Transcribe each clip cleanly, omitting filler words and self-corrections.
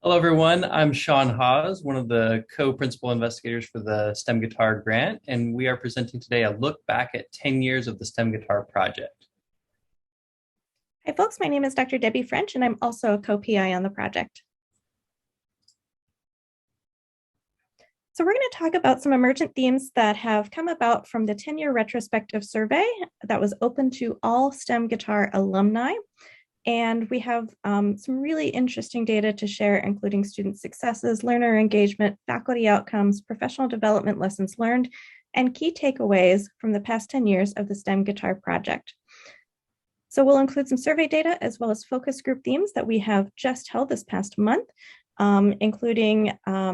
Hello, everyone. I'm Sean Hawes, one of the co-principal investigators for the STEM Guitar Grant, and we are presenting today a look back at 10 years of the STEM Guitar Project. Hi, folks. My name is Dr. Debbie French, and I'm also a co-PI on the project. So we're going to talk about some emergent themes that have come about from the 10-year retrospective survey that was open to all STEM Guitar alumni. And we have some really interesting data to share, including student successes, learner engagement, faculty outcomes, professional development lessons learned, and key takeaways from the past 10 years of the STEM Guitar Project. So we'll include some survey data as well as focus group themes that we have just held this past month, including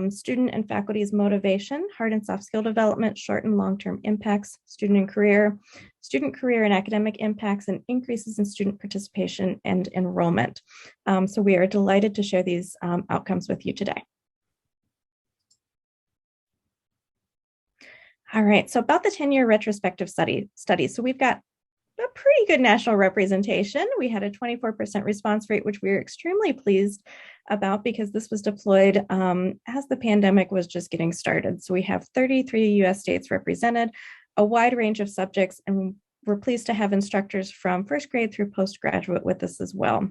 student and faculty's motivation, hard and soft skill development, short and long-term impacts, student career and academic impacts, and increases in student participation and enrollment. So we are delighted to share these outcomes with you today. All right, so about the 10-year retrospective study. So we've got a pretty good national representation. We had a 24% response rate, which we were extremely pleased about because this was deployed as the pandemic was just getting started. So we have 33 US states represented, a wide range of subjects, and we're pleased to have instructors from first grade through postgraduate with us as well.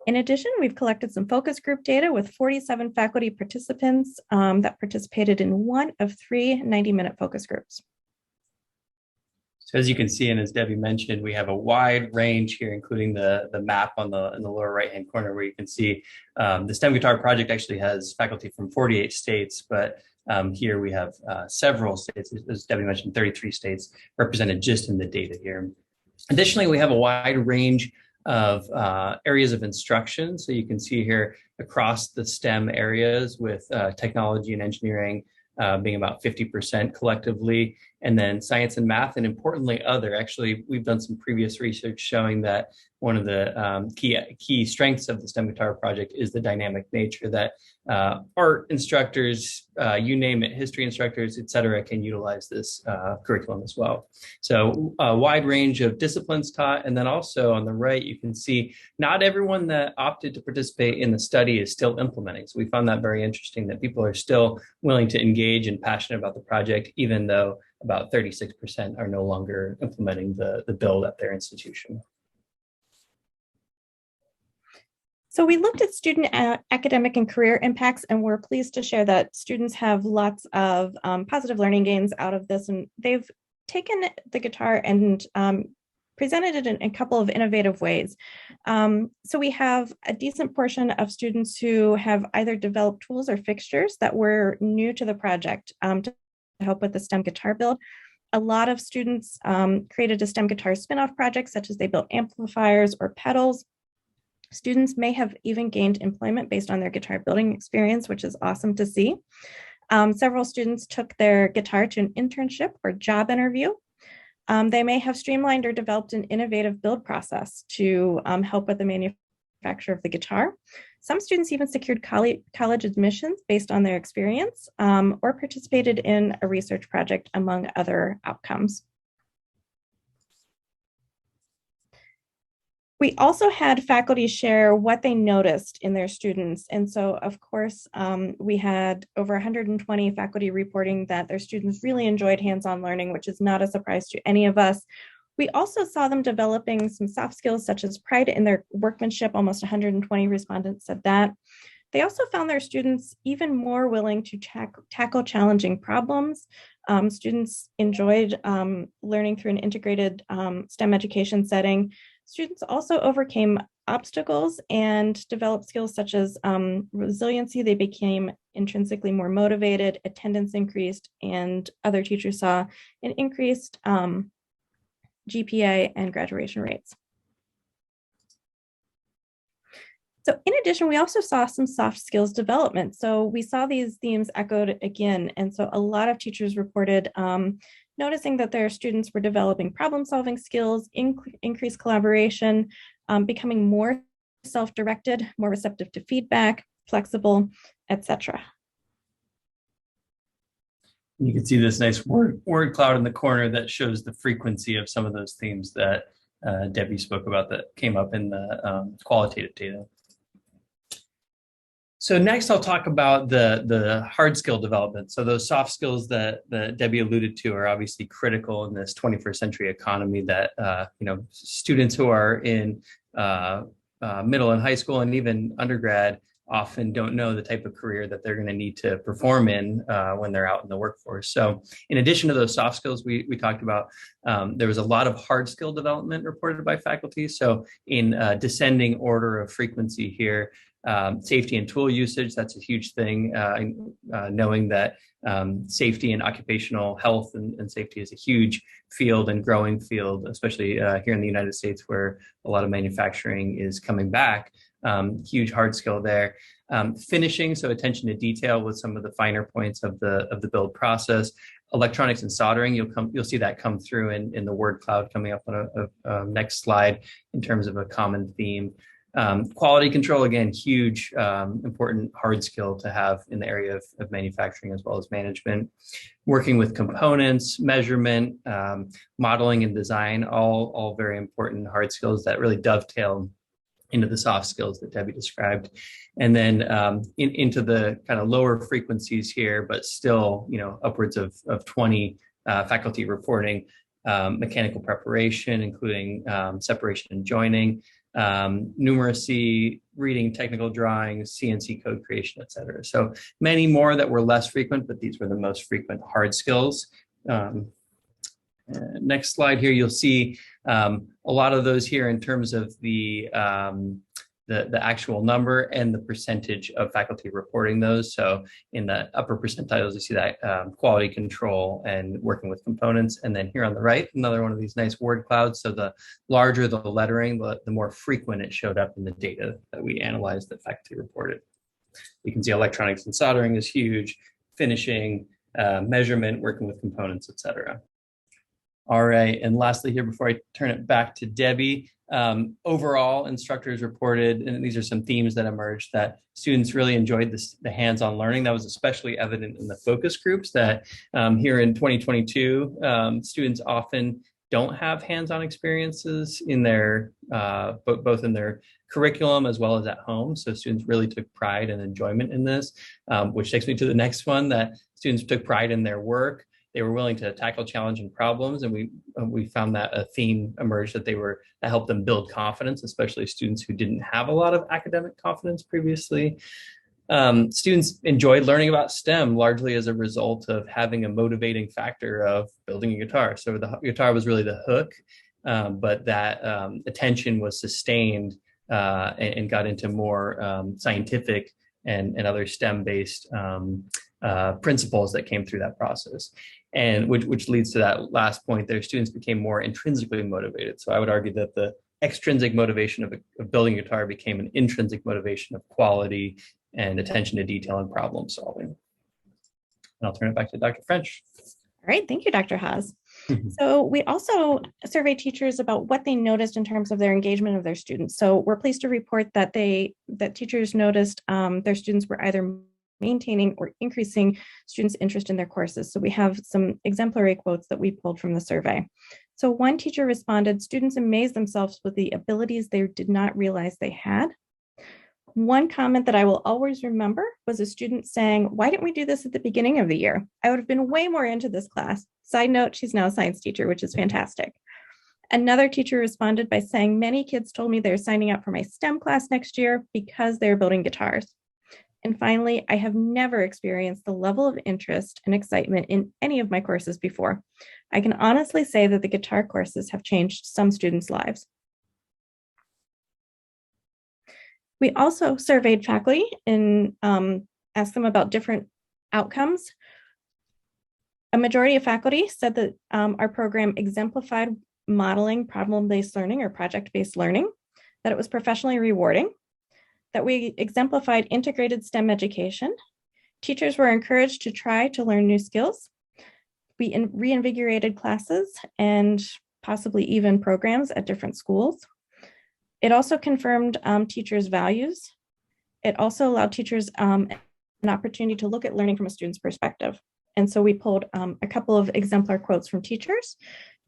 In addition, we've collected some focus group data with 47 faculty participants that participated in one of 3 90-minute focus groups. So as you can see, and as Debbie mentioned, we have a wide range here, including the map in the lower right-hand corner, where you can see the STEM Guitar Project actually has faculty from 48 states, but here we have several states, as Debbie mentioned, 33 states represented just in the data here. Additionally, we have a wide range of areas of instruction. So you can see here across the STEM areas with technology and engineering being about 50% collectively, and then science and math, and importantly, other. Actually, we've done some previous research showing that one of the key strengths of the STEM Guitar Project is the dynamic nature that art instructors, you name it, history instructors, et cetera, can utilize this curriculum as well. So a wide range of disciplines taught. And then also on the right, you can see not everyone that opted to participate in the study is still implementing. So we found that very interesting, that people are still willing to engage and passionate about the project, even though about 36% are no longer implementing the build at their institution. So we looked at student academic and career impacts, and we're pleased to share that students have lots of positive learning gains out of this, and they've taken the guitar and presented it in a couple of innovative ways. So we have a decent portion of students who have either developed tools or fixtures that were new to the project to help with the STEM guitar build. A lot of students created a STEM guitar spin-off project, such as they built amplifiers or pedals. Students may have even gained employment based on their guitar building experience, which is awesome to see. Several students took their guitar to an internship or job interview. They may have streamlined or developed an innovative build process to help with the manufacture of the guitar. Some students even secured college admissions based on their experience or participated in a research project, among other outcomes. We also had faculty share what they noticed in their students. And so, of course, we had over 120 faculty reporting that their students really enjoyed hands-on learning, which is not a surprise to any of us. We also saw them developing some soft skills, such as pride in their workmanship. Almost 120 respondents said that. They also found their students even more willing to tackle challenging problems. Students enjoyed learning through an integrated STEM education setting. Students also overcame obstacles and developed skills such as resiliency. They became intrinsically more motivated, attendance increased, and other teachers saw an increased GPA and graduation rates. So in addition, we also saw some soft skills development. So we saw these themes echoed again. And so a lot of teachers reported noticing that their students were developing problem-solving skills, increased collaboration, becoming more self-directed, more receptive to feedback, flexible, etc. You can see this nice word cloud in the corner that shows the frequency of some of those themes that Debbie spoke about that came up in the qualitative data. So next I'll talk about the hard skill development. So those soft skills that Debbie alluded to are obviously critical in this 21st century economy that students who are in middle and high school and even undergrad often don't know the type of career that they're going to need to perform in when they're out in the workforce. So in addition to those soft skills we talked about, there was a lot of hard skill development reported by faculty. So in descending order of frequency here, safety and tool usage, that's a huge thing. Knowing that safety and occupational health and safety is a huge field and growing field, especially here in the United States where a lot of manufacturing is coming back. Huge hard skill there. Finishing, so attention to detail with some of the finer points of the build process. Electronics and soldering, you'll see that come through in the word cloud coming up on a next slide in terms of a common theme. Quality control, again, huge, important hard skill to have in the area of manufacturing as well as management. Working with components, measurement, modeling and design, all very important hard skills that really dovetail into the soft skills that Debbie described. And then into the kind of lower frequencies here, but still, upwards of 20 faculty reporting, mechanical preparation, including separation and joining, numeracy, reading technical drawings, CNC code creation, et cetera. So many more that were less frequent, but these were the most frequent hard skills. Next slide here, you'll see a lot of those here in terms of the actual number and the percentage of faculty reporting those. So in the upper percentiles, you see that quality control and working with components. And then here on the right, another one of these nice word clouds. So the larger the lettering, the more frequent it showed up in the data that we analyzed that faculty reported. You can see electronics and soldering is huge, finishing, measurement, working with components, et cetera. All right, and lastly here, before I turn it back to Debbie, overall instructors reported, and these are some themes that emerged, that students really enjoyed the hands-on learning. That was especially evident in the focus groups that here in 2022, students often don't have hands-on experiences in their, both in their curriculum as well as at home. So students really took pride and enjoyment in this, which takes me to the next one, that students took pride in their work. They were willing to tackle challenging problems, and we found that a theme emerged that helped them build confidence, especially students who didn't have a lot of academic confidence previously. Students enjoyed learning about STEM largely as a result of having a motivating factor of building a guitar. So the guitar was really the hook, but that attention was sustained and got into more scientific and other STEM-based principles that came through that process. And which leads to that last point there, students became more intrinsically motivated. So I would argue that the extrinsic motivation of building a guitar became an intrinsic motivation of quality and attention to detail and problem solving. And I'll turn it back to Dr. French. All right, thank you, Dr. Haas. So we also surveyed teachers about what they noticed in terms of their engagement of their students. So we're pleased to report that teachers noticed their students were either maintaining or increasing students' interest in their courses. So we have some exemplary quotes that we pulled from the survey. So one teacher responded, "Students amazed themselves with the abilities they did not realize they had." One comment that I will always remember was a student saying, "Why didn't we do this at the beginning of the year? I would have been way more into this class." Side note, she's now a science teacher, which is fantastic. Another teacher responded by saying, "Many kids told me they're signing up for my STEM class next year because they're building guitars." And finally, "I have never experienced the level of interest and excitement in any of my courses before. I can honestly say that the guitar courses have changed some students' lives." We also surveyed faculty and asked them about different outcomes. A majority of faculty said that our program exemplified modeling problem-based learning or project-based learning, that it was professionally rewarding, that we exemplified integrated STEM education. Teachers were encouraged to try to learn new skills. We reinvigorated classes and possibly even programs at different schools. It also confirmed teachers' values. It also allowed teachers an opportunity to look at learning from a student's perspective. And so we pulled a couple of exemplar quotes from teachers.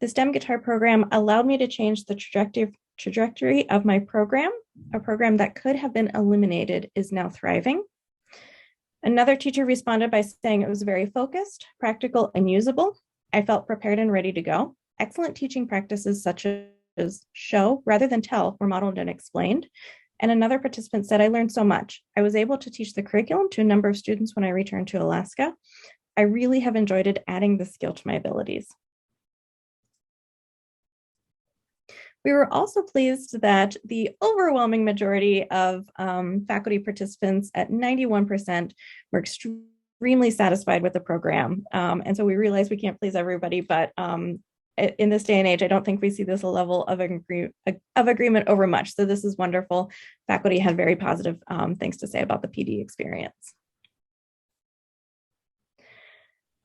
"The STEM guitar program allowed me to change the trajectory of my program. A program that could have been eliminated is now thriving. Another teacher responded by saying it was very focused, practical, and usable. I felt prepared and ready to go. Excellent teaching practices such as show rather than tell were modeled and explained. And another participant said, I learned so much. I was able to teach the curriculum to a number of students when I returned to Alaska. I really have enjoyed it, adding this skill to my abilities. We were also pleased that the overwhelming majority of faculty participants at 91% were extremely satisfied with the program. And so we realized we can't please everybody, but in this day and age, I don't think we see this level of agreement over much. So this is wonderful. Faculty had very positive things to say about the PD experience.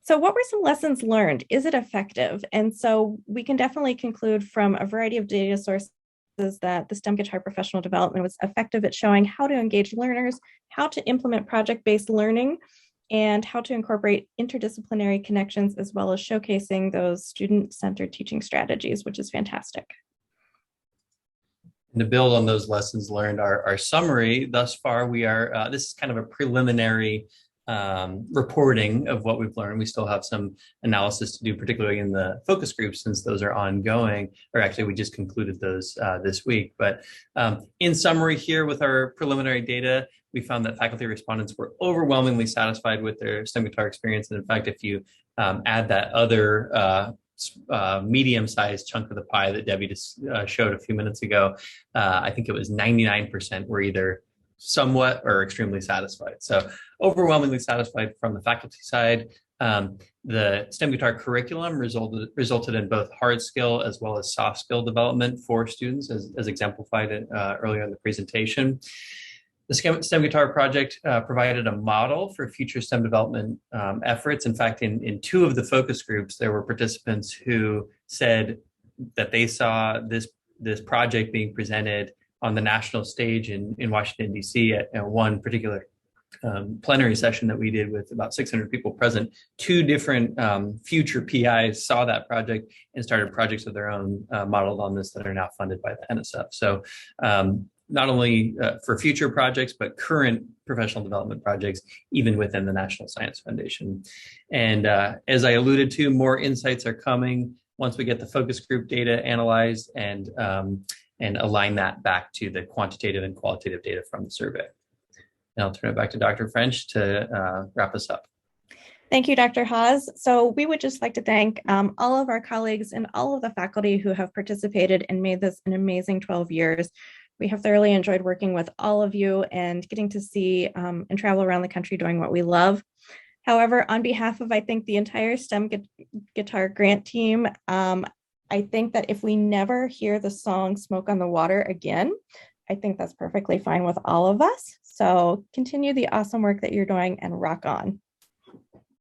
So what were some lessons learned? Is it effective? And so we can definitely conclude from a variety of data sources that the STEM guitar professional development was effective at showing how to engage learners, how to implement project-based learning, and how to incorporate interdisciplinary connections, as well as showcasing those student-centered teaching strategies, which is fantastic. And to build on those lessons learned, our summary thus far, this is kind of a preliminary reporting of what we've learned. We still have some analysis to do, particularly in the focus groups, since those are ongoing, or actually we just concluded those this week. But in summary here with our preliminary data, we found that faculty respondents were overwhelmingly satisfied with their STEM guitar experience. And in fact, if you add that other medium-sized chunk of the pie that Debbie just showed a few minutes ago, I think it was 99% were either somewhat or extremely satisfied. So overwhelmingly satisfied from the faculty side. The STEM guitar curriculum resulted in both hard skill as well as soft skill development for students, as exemplified earlier in the presentation. The STEM guitar project provided a model for future STEM development efforts. In fact, in two of the focus groups, there were participants who said that they saw this project being presented on the national stage in Washington, D.C. at one particular plenary session that we did with about 600 people present. Two different future PIs saw that project and started projects of their own modeled on this that are now funded by the NSF. So not only for future projects, but current professional development projects, even within the National Science Foundation. And as I alluded to, more insights are coming once we get the focus group data analyzed and align that back to the quantitative and qualitative data from the survey. And I'll turn it back to Dr. French to wrap us up. Thank you, Dr. Haas. So we would just like to thank all of our colleagues and all of the faculty who have participated and made this an amazing 12 years. We have thoroughly enjoyed working with all of you and getting to see and travel around the country doing what we love. However, on behalf of, I think, the entire STEM guitar grant team, I think that if we never hear the song Smoke on the Water again, I think that's perfectly fine with all of us. So continue the awesome work that you're doing and rock on.